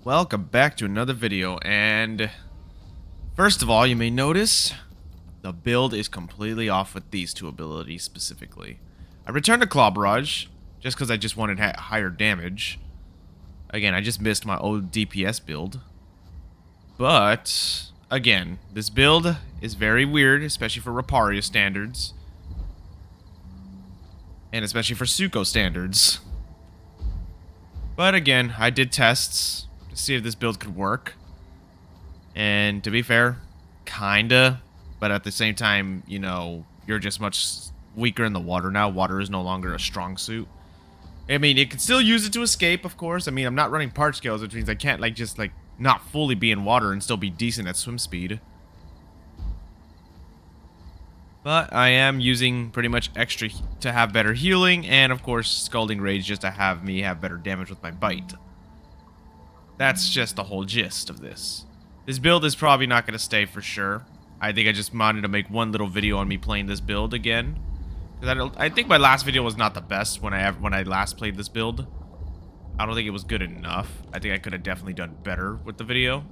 Welcome back to another video, and first of all, you may notice the build is completely off with these two abilities specifically. I returned to Claw Barrage just because I just wanted higher damage. Again, I just missed my old DPS build. But, again, this build is very weird, especially for Raparia standards. And especially for Sarco standards. But again, I did tests to see if this build could work. And to be fair, kinda. But at the same time, you know, you're just much weaker in the water now. Water is no longer a strong suit. I mean, you can still use it to escape, of course. I mean, I'm not running part scales, which means I can't, like, just, like, not fully be in water and still be decent at swim speed. But I am using pretty much extra to have better healing, and of course, Scalding Rage just to have me have better damage with my bite. That's just the whole gist of this. This build is probably not going to stay for sure. I think I just wanted to make one little video on me playing this build again. Because I think my last video was not the best when I last played this build. I don't think it was good enough. I think I could have definitely done better with the video.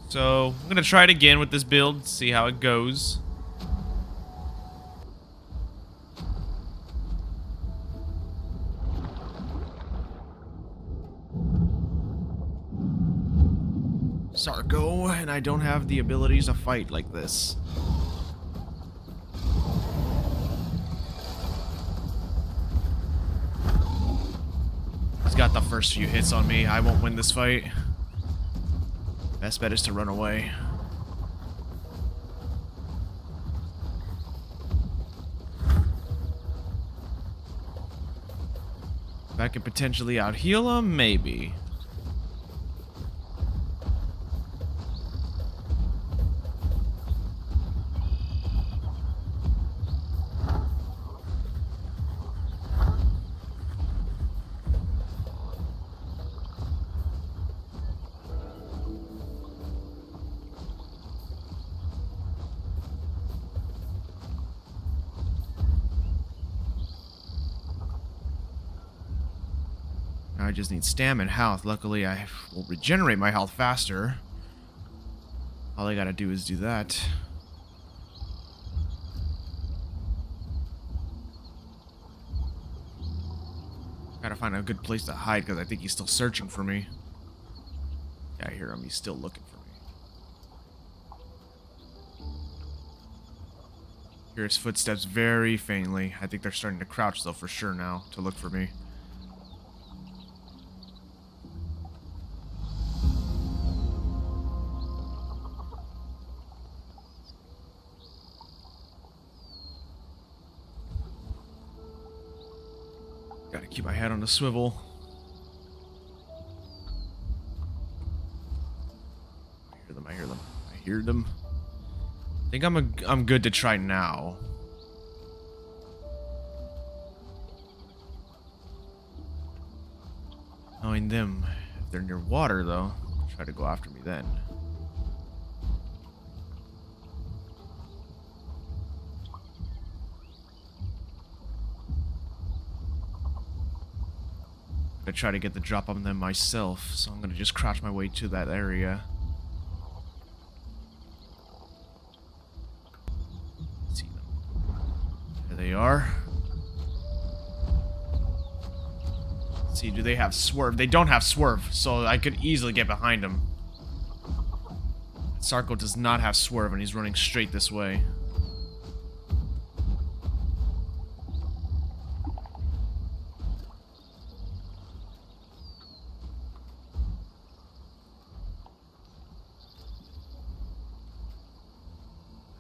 So, I'm going to try it again with this build, see how it goes. Sarco, and I don't have the abilities to fight like this. He's got the first few hits on me. I won't win this fight. Best bet is to run away. If I could potentially out-heal him, maybe. I just need stam and health. Luckily, I will regenerate my health faster. All I gotta do is do that. Gotta find a good place to hide because I think he's still searching for me. Yeah, I hear him. He's still looking for me. Hear his footsteps very faintly. I think they're starting to crouch though for sure now to look for me. Gotta keep my head on the swivel. I hear them, I hear them, I hear them. I think I'm good to try now. Knowing them, if they're near water though, try to go after me then. I try to get the drop on them myself, so I'm gonna just crouch my way to that area. See them. There they are. Let's see, do they have swerve? They don't have swerve, so I could easily get behind them. Sarco does not have swerve, and he's running straight this way.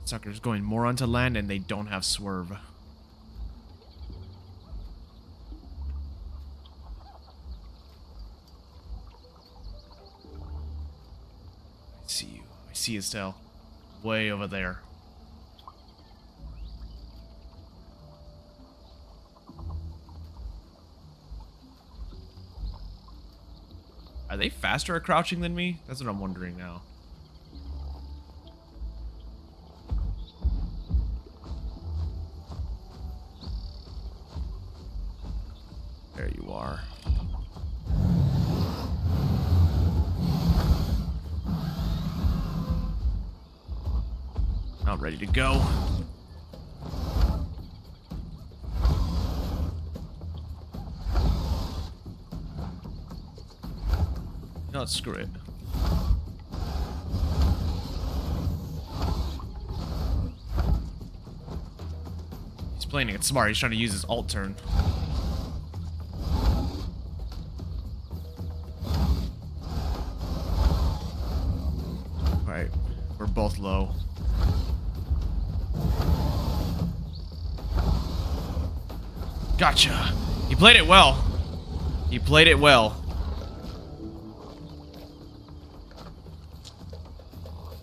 Sucker's going more onto land and they don't have swerve. I see you. I see his tail. Way over there. Are they faster at crouching than me? That's what I'm wondering now. There you are. about ready to go. No, screw it. He's playing it smart. He's trying to use his alt turn. Alright, we're both low. Gotcha. He played it well. He played it well.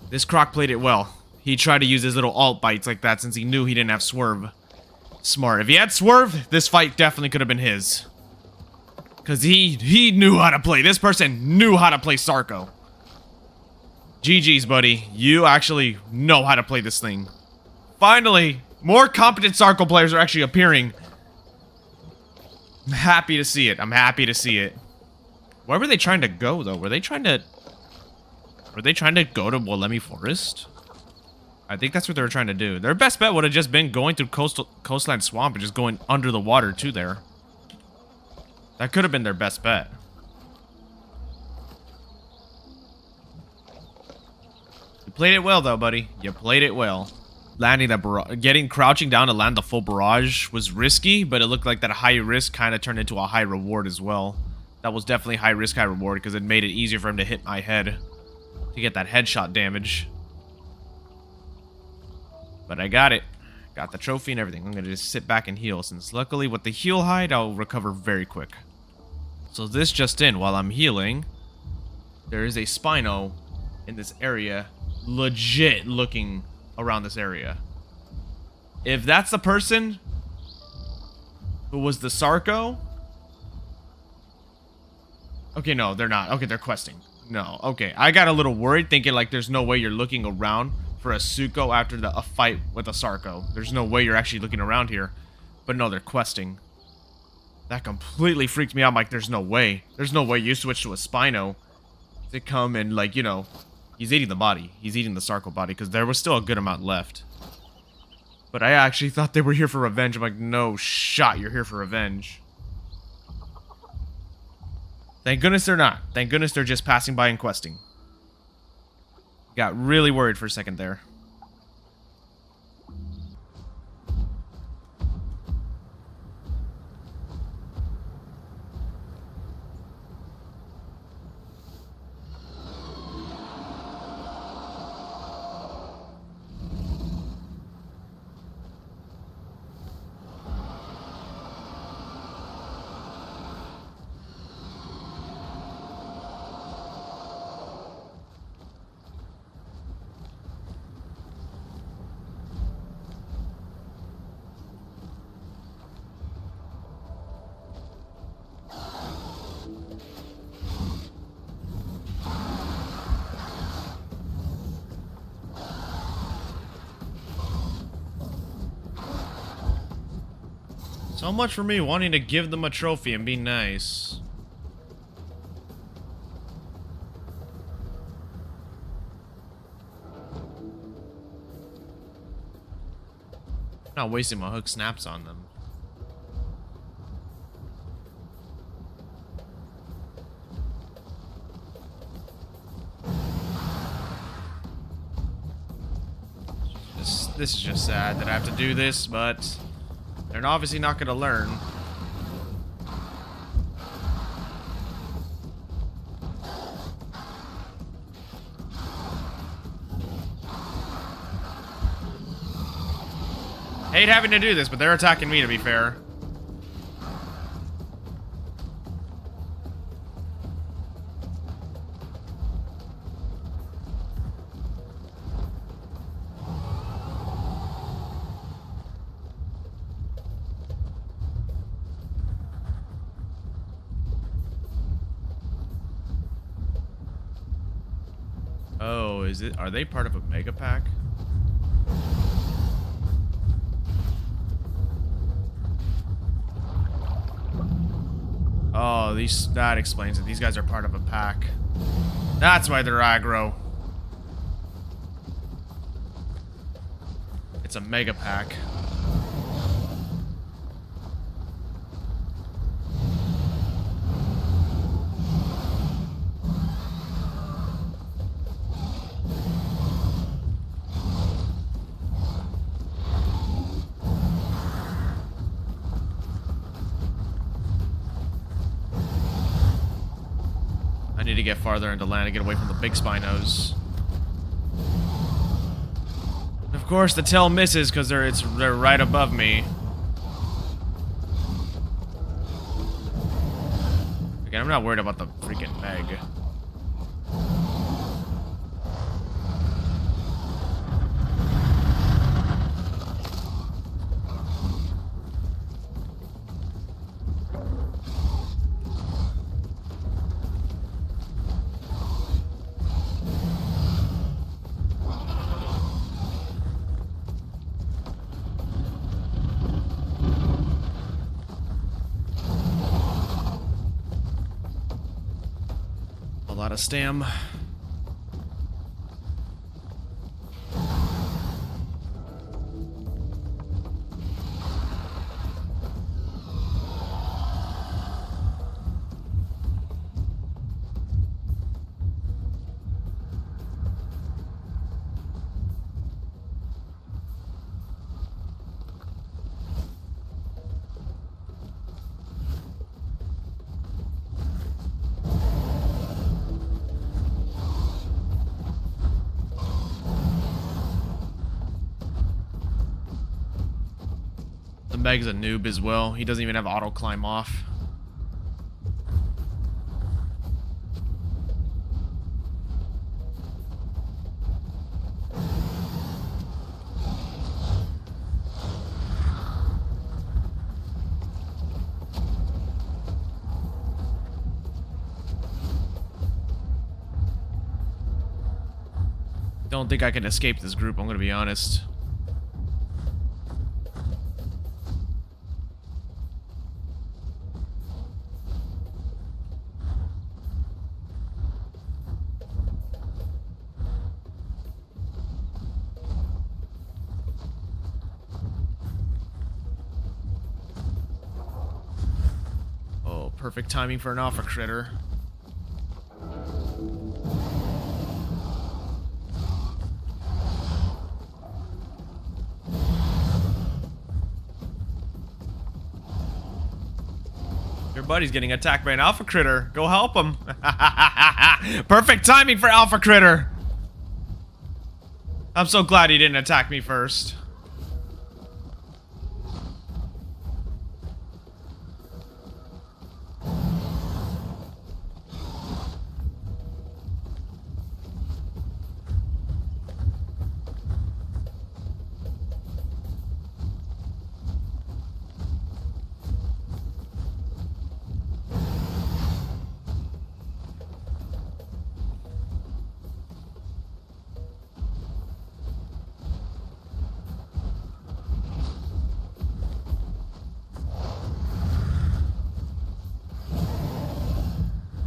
This Croc played it well. He tried to use his little alt bites like that since he knew he didn't have Swerve. Smart. If he had Swerve, this fight definitely could have been his. Because he knew how to play. This person knew how to play Sarco. GG's, buddy. You actually know how to play this thing. Finally, more competent Sarco players are actually appearing. I'm happy to see it. I'm happy to see it. Where were they trying to go, though? Were they trying to go to Wolemi Forest? I think that's what they were trying to do. Their best bet would have just been going through Coastline Swamp and just going under the water to there. That could have been their best bet. You played it well, though, buddy. You played it well. Landing that barrage, crouching down to land the full barrage was risky, but it looked like that high risk kind of turned into a high reward as well. That was definitely high risk, high reward, because it made it easier for him to hit my head. To get that headshot damage. But I got it. Got the trophy and everything. I'm going to just sit back and heal, since luckily with the heal hide, I'll recover very quick. So this just in, while I'm healing, there is a Spino in this area, legit looking around this area. If that's the person who was the Sarco... Okay, no, they're not. Okay, they're questing. No, okay. I got a little worried, thinking like there's no way you're looking around for a Suko after a fight with a Sarco. There's no way you're actually looking around here. But no, they're questing. That completely freaked me out. I'm like, there's no way. There's no way you switch to a Spino to come and, like, you know, he's eating the body. He's eating the Sarco body because there was still a good amount left. But I actually thought they were here for revenge. I'm like, no shot, you're here for revenge. Thank goodness they're not. Thank goodness they're just passing by and questing. Got really worried for a second there. So much for me wanting to give them a trophy and be nice. Not wasting my hook snaps on them. This is just sad that I have to do this, but they're obviously not going to learn. Hate having to do this, but they're attacking me, to be fair. Oh, is it? Are they part of a mega pack? Oh, that explains it. These guys are part of a pack. That's why they're aggro. It's a mega pack. I need to get farther into land and get away from the big Spinos. Of course, the tail misses because they're right above me. Again, I'm not worried about the freaking Meg. A lot of stam. The Meg's a noob as well. He doesn't even have auto climb off. Don't think I can escape this group, I'm gonna be honest. Oh, perfect timing for an alpha critter. Your buddy's getting attacked by an alpha critter. Go help him. Perfect timing for alpha critter. I'm so glad he didn't attack me first.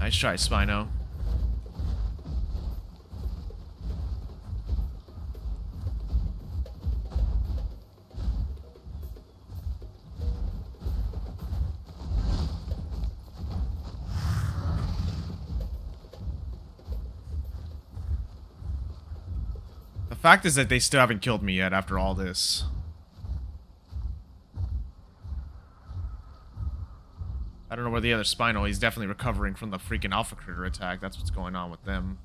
Nice try, Spino. The fact is that they still haven't killed me yet after all this. I don't know where the other Spinal. He's definitely recovering from the freaking alpha critter attack. That's what's going on with them.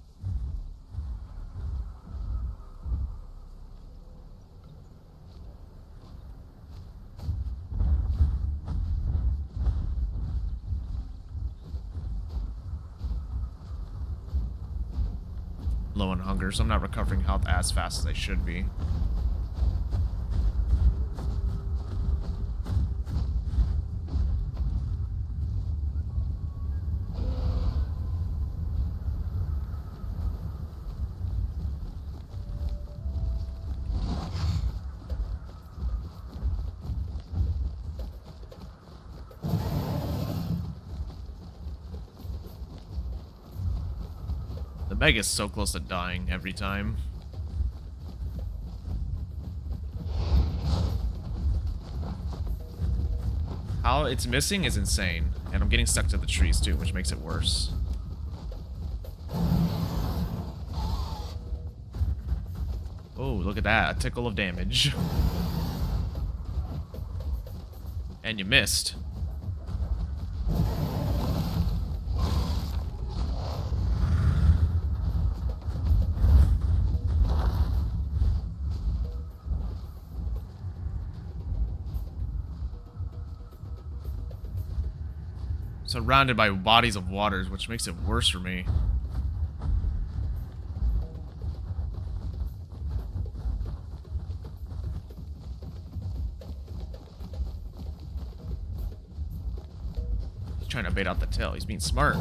Low on hunger, so I'm not recovering health as fast as I should be. The Meg is so close to dying every time. how it's missing is insane. And I'm getting stuck to the trees too, which makes it worse. Oh, look at that. A tickle of damage. And you missed. Surrounded by bodies of waters, which makes it worse for me. He's trying to bait out the tail. He's being smart.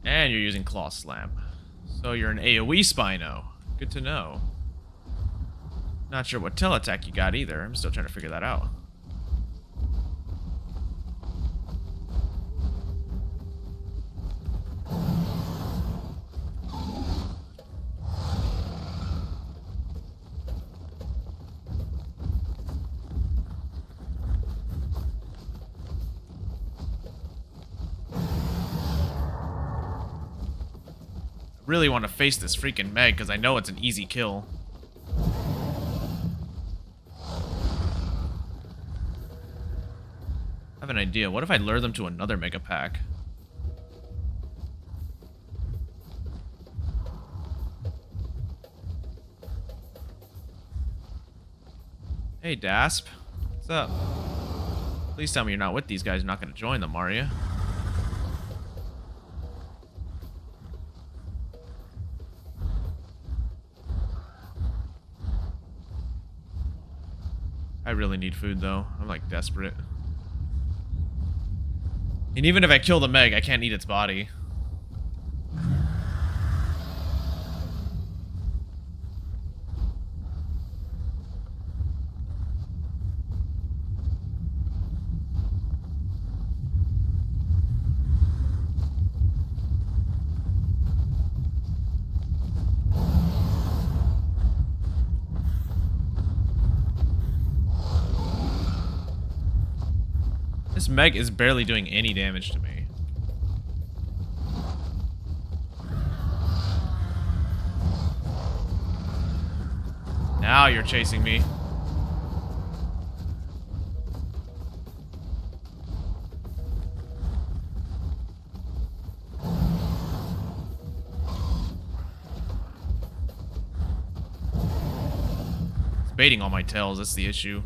And you're using Claw Slam. So you're an AoE Spino. Good to know. Not sure what tail attack you got either. I'm still trying to figure that out. Really want to face this freaking Meg because I know it's an easy kill. I have an idea. What if I lure them to another mega pack? Hey, Dasp. What's up? Please tell me you're not with these guys. You're not going to join them, are you? I really need food, though. I'm, like, desperate. And even if I kill the Meg, I can't eat its body. This Meg is barely doing any damage to me. Now you're chasing me. It's baiting all my tails, that's the issue.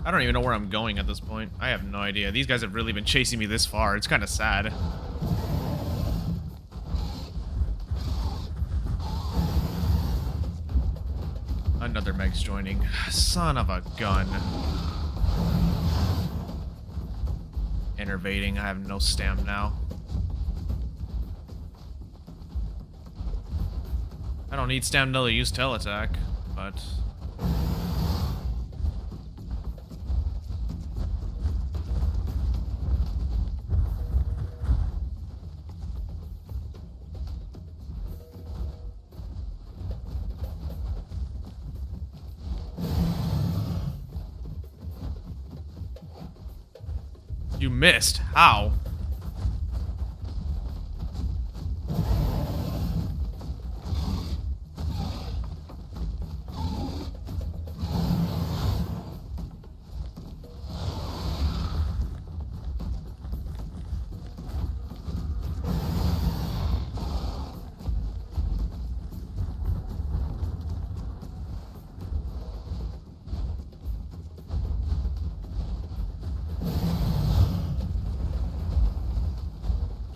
I don't even know where I'm going at this point. I have no idea. These guys have really been chasing me this far. It's kind of sad. Another Meg's joining. Son of a gun. Enervating. I have no stam now. I don't need stamina to use tail attack, but... You missed. How?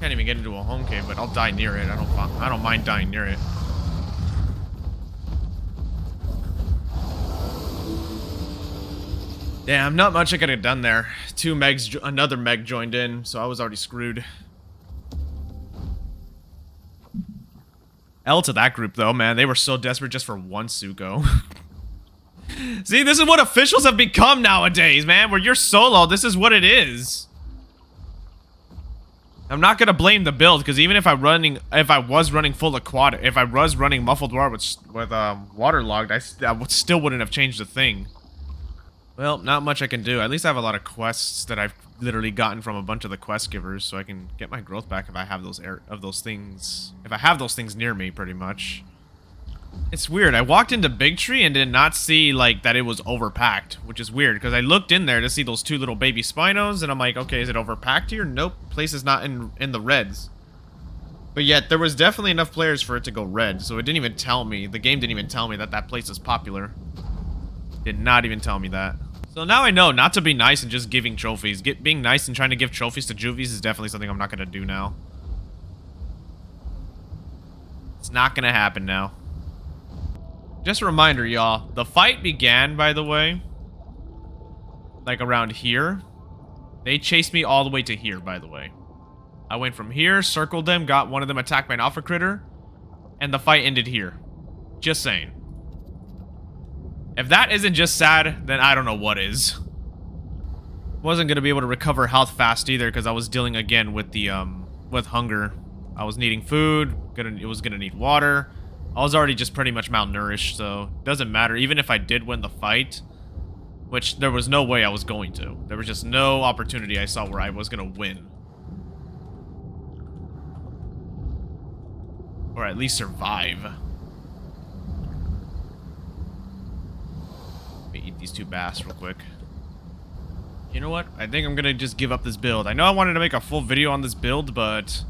Can't even get into a home cave, but I'll die near it. I don't mind dying near it. Damn, not much I could have done there. Another Meg joined in, so I was already screwed. L to that group, though, man. They were so desperate just for one Sarco. See, this is what officials have become nowadays, man. Where you're solo, this is what it is. I'm not gonna blame the build, because even if I was running full aquatic, if I was running muffled water with waterlogged, I still wouldn't have changed a thing. Well, not much I can do. At least I have a lot of quests that I've literally gotten from a bunch of the quest givers, so I can get my growth back if I have those things. If I have those things near me, pretty much. It's weird. I walked into Big Tree and did not see like that it was overpacked, which is weird because I looked in there to see those 2 little baby Spinos, and I'm like, okay, is it overpacked here? Nope, place is not in the reds. But yet there was definitely enough players for it to go red, so it didn't even tell me. The game didn't even tell me that that place is popular. Did not even tell me that. So now I know not to be nice and just giving trophies. Being nice and trying to give trophies to juvies is definitely something I'm not going to do now. It's not going to happen now. Just a reminder, y'all. The fight began, by the way, like around here. They chased me all the way to here, by the way. I went from here, circled them, got one of them attacked by an alpha critter, and the fight ended here. Just saying. If that isn't just sad, then I don't know what is. Wasn't gonna be able to recover health fast either because I was dealing again with the with hunger. I was needing food. It was gonna need water. I was already just pretty much malnourished, so it doesn't matter. Even if I did win the fight, which there was no way I was going to. There was just no opportunity I saw where I was gonna win, or at least survive. Eat these 2 bass real quick. You know what? I think I'm gonna just give up this build. I know I wanted to make a full video on this build, but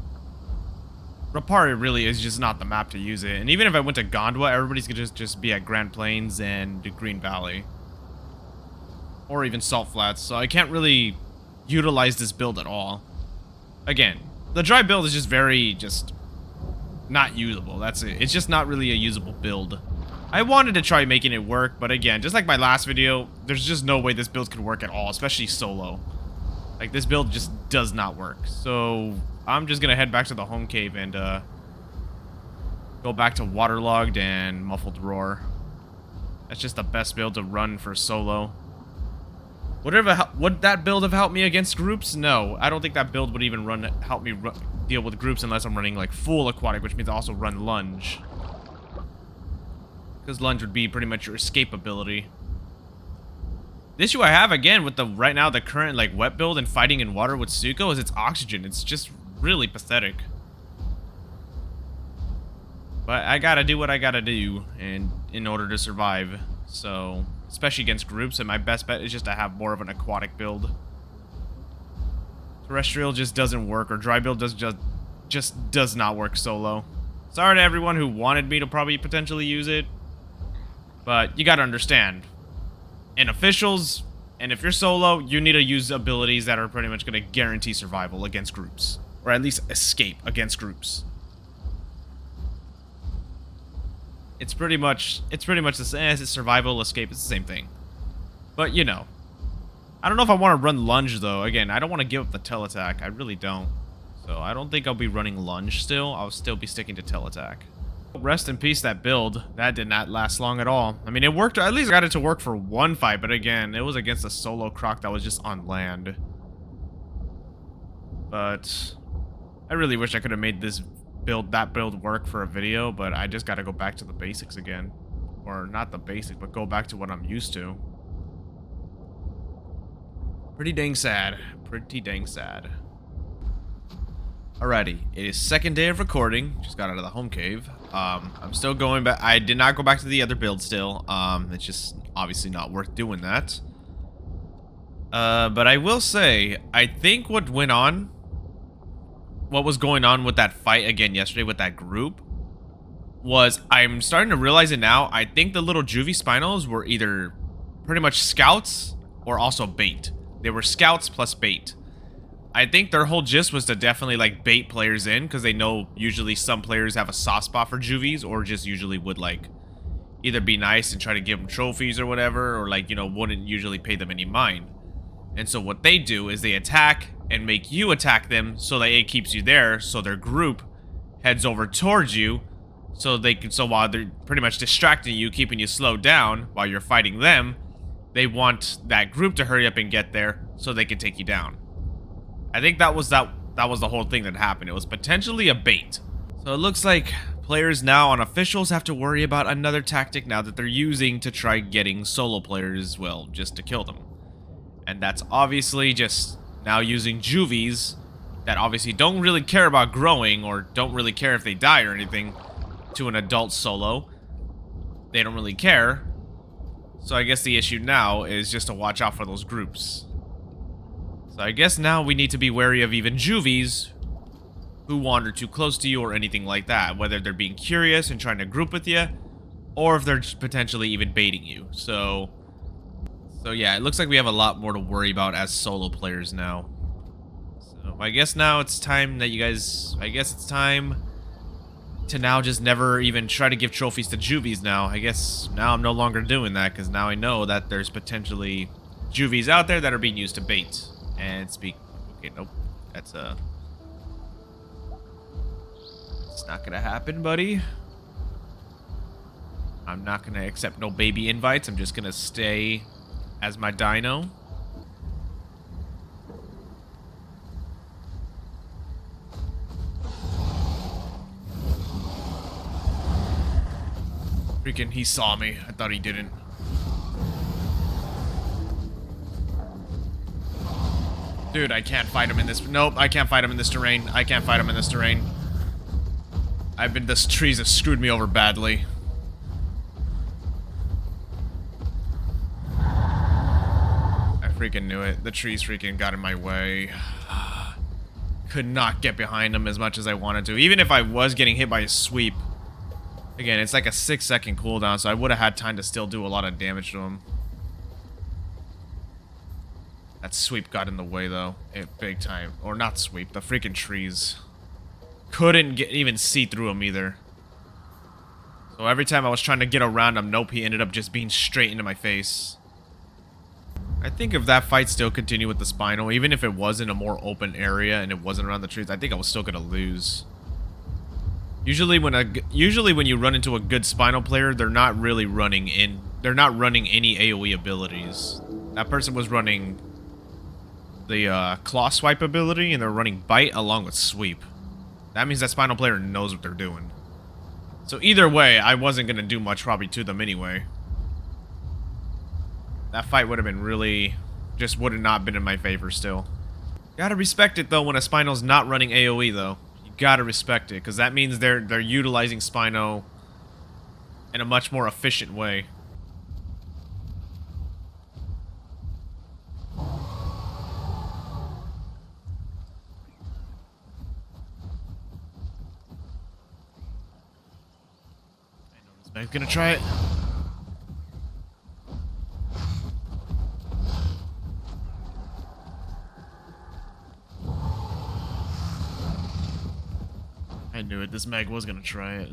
Rapari really is just not the map to use it. And even if I went to Gondwa, everybody's gonna just be at Grand Plains and Green Valley. Or even Salt Flats, so I can't really utilize this build at all. Again, the dry build is just not usable. That's it. It's just not really a usable build. I wanted to try making it work, but again, just like my last video, there's just no way this build could work at all, especially solo. Like, this build just does not work. So, I'm just gonna head back to the home cave and, go back to waterlogged and muffled roar. That's just the best build to run for solo. Would that build have helped me against groups? No, I don't think that build would even help me deal with groups unless I'm running, like, full aquatic, which means I also run lunge. Because lunge would be pretty much your escape ability. The issue I have, again, with right now, the current, like, wet build and fighting in water with Sarco is its oxygen. It's just really pathetic. But I gotta do what I gotta do in order to survive. So, especially against groups, and my best bet is just to have more of an aquatic build. Terrestrial just doesn't work, or dry build just does not work solo. Sorry to everyone who wanted me to probably potentially use it. But you gotta understand, in officials, and if you're solo, you need to use abilities that are pretty much gonna guarantee survival against groups. Or at least escape against groups. It's pretty much the same as survival, escape, it's the same thing. But, you know. I don't know if I want to run lunge, though. Again, I don't want to give up the tail attack. I really don't. So, I don't think I'll be running lunge still. I'll still be sticking to tail attack. Rest in peace, that build. That did not last long at all. I mean, it worked. At least I got it to work for one fight, but again, it was against a solo croc that was just on land. But I really wish I could have made that build work for a video, but I just got to go back to the basics again. Or not the basics, but go back to what I'm used to. Pretty dang sad. Pretty dang sad. Alrighty, it is second day of recording. Just got out of the home cave. I'm still going back. I did not go back to the other build still. It's just obviously not worth doing that. But I will say, I think what was going on with that fight again yesterday with that group was, I'm starting to realize it now. I think the little juvie spinos were either pretty much scouts or also bait. They were scouts plus bait. I think their whole gist was to definitely like bait players in, because they know usually some players have a soft spot for juvies, or just usually would like either be nice and try to give them trophies or whatever, or like, you know, wouldn't usually pay them any mind. And so what they do is they attack and make you attack them so that it keeps you there, so their group heads over towards you, so they can, so while they're pretty much distracting you, keeping you slowed down while you're fighting them, they want that group to hurry up and get there so they can take you down. I think that was the whole thing that happened. It was potentially a bait. So it looks like players now and officials have to worry about another tactic now that they're using to try getting solo players, well, just to kill them. And that's obviously just now using juvies that obviously don't really care about growing, or don't really care if they die or anything, to an adult solo. They don't really care. So I guess the issue now is just to watch out for those groups. So I guess now we need to be wary of even juvies who wander too close to you or anything like that, whether they're being curious and trying to group with you, or if they're potentially even baiting you. So yeah, it looks like we have a lot more to worry about as solo players now. So I guess now it's time that you guys, I guess it's time to now just never even try to give trophies to juvies now. I guess now I'm no longer doing that, because now I know that there's potentially juvies out there that are being used to bait and speak. Okay, nope. That's it's not gonna happen, buddy. I'm not gonna accept no baby invites. I'm just gonna stay as my dino. Freaking, he saw me. I thought he didn't. Dude, I can't fight him in this. Nope, I can't fight him in this terrain. I can't fight him in this terrain. This trees have screwed me over badly. I freaking knew it. The trees freaking got in my way. Could not get behind him as much as I wanted to. Even if I was getting hit by a sweep. Again, it's like a 6-second cooldown, so I would have had time to still do a lot of damage to him. That sweep got in the way, though. Big time. Or not sweep, the freaking trees. Couldn't even see through him either. So every time I was trying to get around him, nope, he ended up just being straight into my face. I think if that fight still continued with the Spinal, even if it was in a more open area and it wasn't around the trees, I think I was still going to lose. Usually when you run into a good Spinal player, they're not really running any AoE abilities. That person was running the Claw Swipe ability, and they're running Bite along with Sweep. That means that Spinal player knows what they're doing. So either way, I wasn't going to do much probably to them anyway. That fight would have been really... just would have not been in my favor still. Gotta respect it though when a Spino's not running AoE though. You gotta respect it, because that means they're utilizing Spino in a much more efficient way. I'm gonna try it. I knew it. This mag was gonna try it.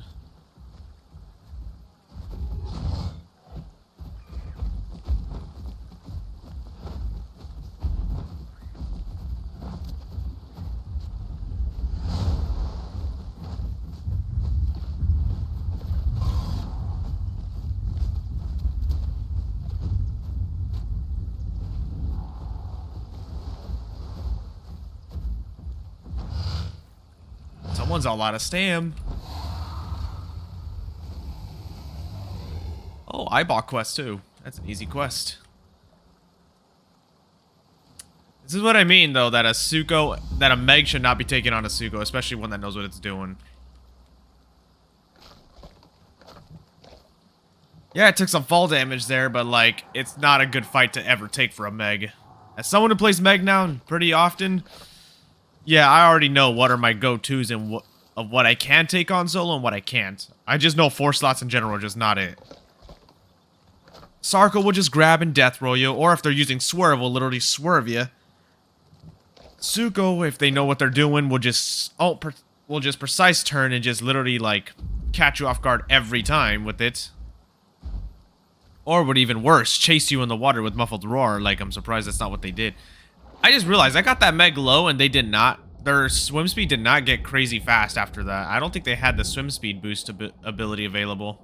Someone's all out of stam. Oh, I bought quest too. That's an easy quest. This is what I mean though, that a Meg should not be taking on a Suko, especially one that knows what it's doing. Yeah, it took some fall damage there, but like, it's not a good fight to ever take for a Meg. As someone who plays Meg now pretty often, yeah, I already know what are my go-tos and what I can take on solo and what I can't. I just know 4 slots in general are just not it. Sarco will just grab and death roll you, or if they're using Swerve, will literally swerve you. Sarco, if they know what they're doing, will just precise turn and just literally like catch you off guard every time with it. Or what even worse, chase you in the water with muffled roar. Like, I'm surprised that's not what they did. I just realized I got that meg low and they did not. Their swim speed did not get crazy fast after that. I don't think they had the swim speed boost ability available.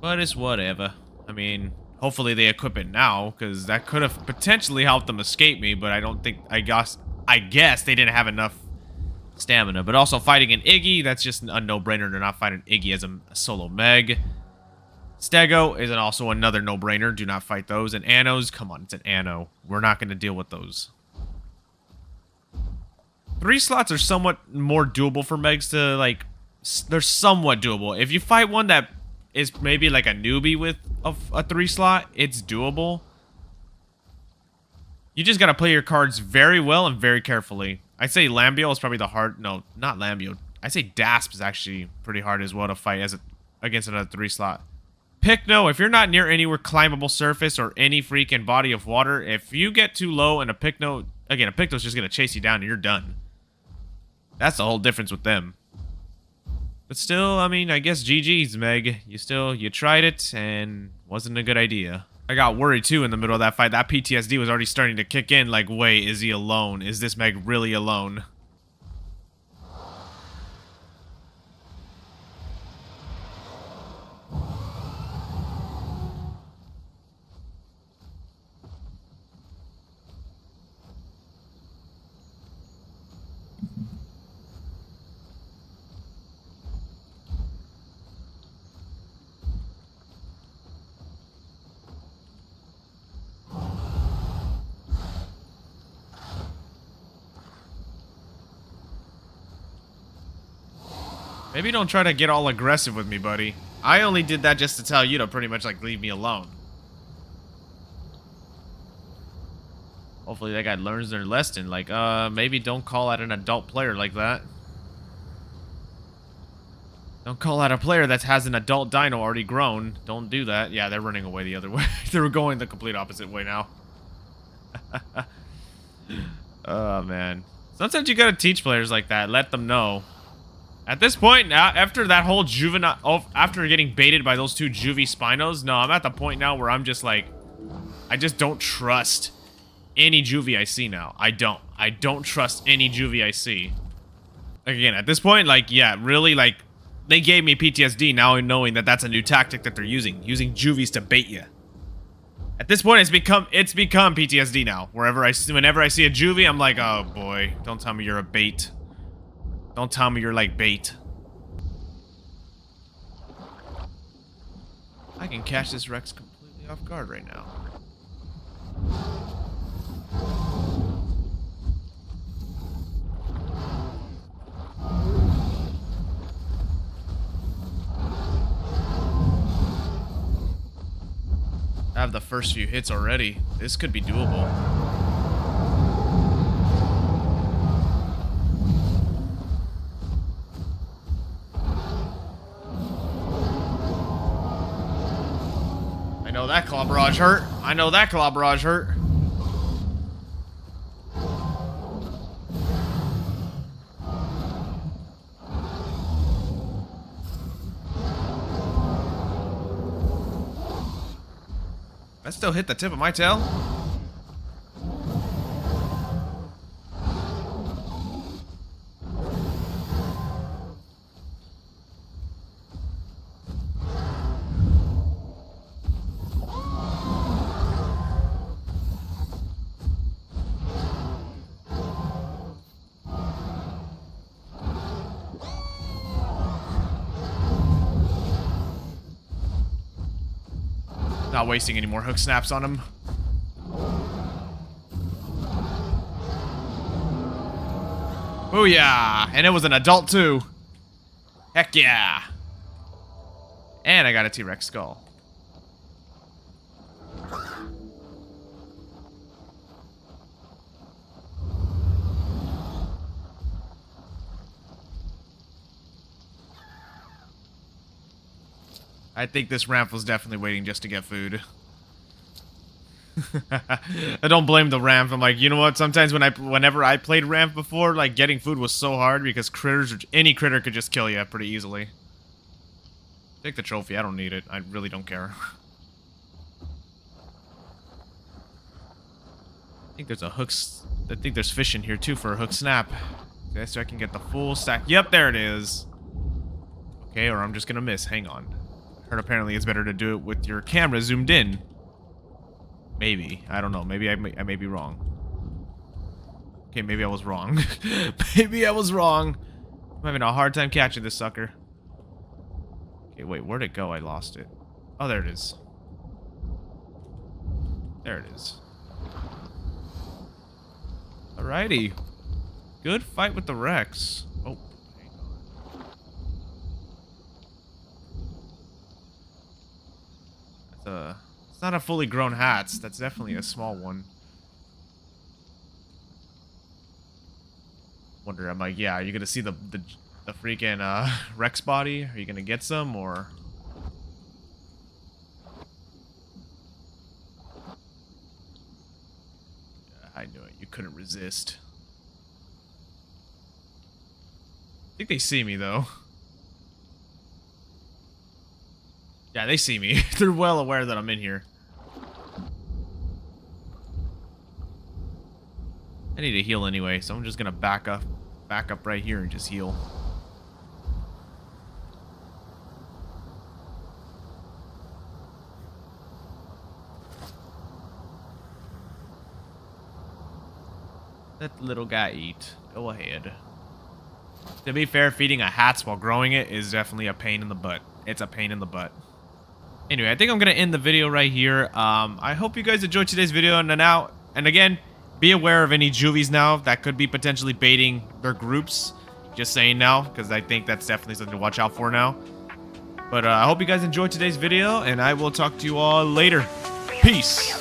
But it's whatever. I mean, hopefully they equip it now, because that could have potentially helped them escape me, but I don't think, I guess they didn't have enough stamina. But also fighting an Iggy, that's just a no-brainer. They're not fighting Iggy as a solo meg. Stego is also another no-brainer. Do not fight those. And Annos, come on, it's an Anno. We're not going to deal with those. 3 slots are somewhat more doable for megs to, like, they're somewhat doable. If you fight one that is maybe like a newbie with a 3 slot, it's doable. You just gotta play your cards very well and very carefully. I'd say Lambio is probably the hard... No, not Lambio. I'd say Dasp is actually pretty hard as well to fight against another 3 slot. Pycno, if you're not near anywhere climbable surface or any freaking body of water, if you get too low and a Pycno... Again, a Pycno's just gonna chase you down and you're done. That's the whole difference with them. But still, I mean, I guess GG's, Meg. You tried it, and wasn't a good idea. I got worried, too, in the middle of that fight. That PTSD was already starting to kick in, like, wait, is he alone? Is this Meg really alone? Maybe don't try to get all aggressive with me, buddy. I only did that just to tell you to pretty much, like, leave me alone. Hopefully that guy learns their lesson. Like, maybe don't call out an adult player like that. Don't call out a player that has an adult dino already grown. Don't do that. Yeah, they're running away the other way. They're going the complete opposite way now. Oh, man. Sometimes you gotta teach players like that. Let them know. At this point, now, after that whole after getting baited by those 2 juvie Spinos, no, I'm at the point now where I'm just like, I just don't trust any juvie I see now. I don't trust any juvie I see. Again, at this point, like, yeah, really, like, they gave me PTSD now knowing that that's a new tactic that they're using juvies to bait you. At this point, it's become PTSD now. Whenever I see a juvie, I'm like, oh boy, don't tell me you're a bait. Don't tell me you're like bait. I can catch this Rex completely off guard right now. I have the first few hits already. This could be doable. I know that claw barrage hurt. I know that claw barrage hurt. I still hit the tip of my tail. Not wasting any more hook snaps on him. Booyah! And it was an adult too. Heck yeah! And I got a T-Rex skull. I think this ramp was definitely waiting just to get food. I don't blame the ramp. I'm like, you know what? Sometimes whenever I played ramp before, like getting food was so hard because any critter could just kill you pretty easily. Take the trophy. I don't need it. I really don't care. I think there's a hooks. I think there's fish in here too for a hook snap. Okay, so I can get the full stack. Yep, there it is. Okay, or I'm just gonna miss. Hang on. I heard apparently it's better to do it with your camera zoomed in. Maybe. I don't know. Maybe I may be wrong. Okay, maybe I was wrong. Maybe I was wrong. I'm having a hard time catching this sucker. Okay, wait. Where'd it go? I lost it. Oh, there it is. There it is. Alrighty. Good fight with the Rex. Oh, hang on. It's not a fully grown hat. That's definitely a small one. Wonder, I'm like, yeah, are you gonna see the freaking Rex body? Are you gonna get some or? Yeah, I knew it. You couldn't resist. I think they see me though. Yeah, they see me. They're well aware that I'm in here. I need to heal anyway, so I'm just gonna back up right here and just heal. Let the little guy eat. Go ahead. To be fair, feeding a hats while growing it is definitely a pain in the butt. It's a pain in the butt. Anyway, I think I'm gonna end the video right here. I hope you guys enjoyed today's video, and again, be aware of any juvies now that could be potentially baiting their groups. Just saying now, because I think that's definitely something to watch out for now. But I hope you guys enjoyed today's video, and I will talk to you all later. Peace.